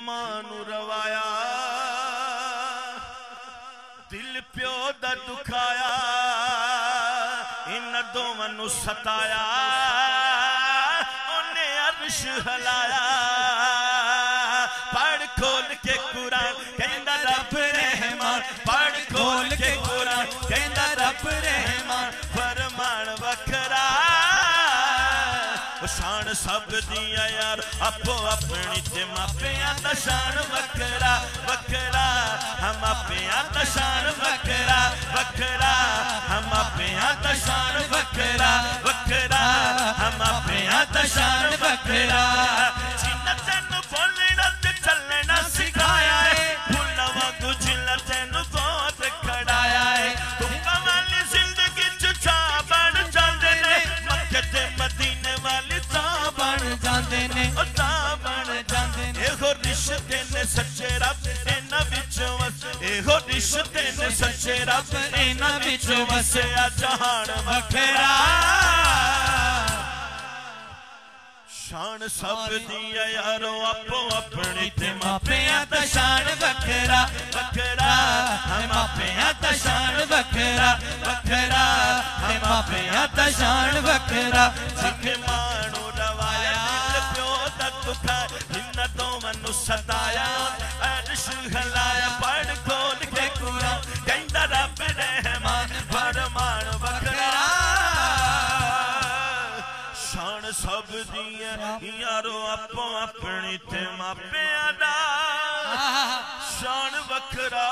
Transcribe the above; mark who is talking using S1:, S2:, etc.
S1: ماں نو روایا دل پیو دا دکھایا ان دوواں نو ستایا انہیں عرش ہلایا پڑھ کھول کے قرآن کہندا رب رحمان پڑھ کھول کے قرآن کہندا رب رحمان فرمان وکھرا شان سب دیا یار اپو اپنی تے ماپیاں دا شان وکھرا وکھرا ہم اپیاں دا شان وکھرا وکھرا ہم اپیاں دا شان وکھرا وکھرا ہم اپیاں دا شان وکھرا جنہ تینو بولنا تے چلنا سکھایا ہے بھولا وانگو جنہ تینو گود کھڑایا ہے تم کمالی زندگی چچا بن جاندے نے مکہ تے مدینے والی بن جاندے نے بن جاندے نے ایہو رشتے نے سچے رب اینا بچوں وس ایہو رشتے نے سچے رب اینا بچوں وسیا جہان وکھرا شان سب دیا یارو اپو اپنی تے ماپیاں تا شان وکھرا وکھرا ہم اپیاں تا شان وکھرا وکھرا ہم اپیاں تا شان وکھرا سکھ مانو روایا دل پیو دا دکھایا جنہ دوواں نو ستایا عرش ہلایا پڑھ کھول کے قرآن کہندا رب رحمان فرمان وکھرا شان سب دیا یارو اپو اپنی تے ماپیاں دا شان وکھرا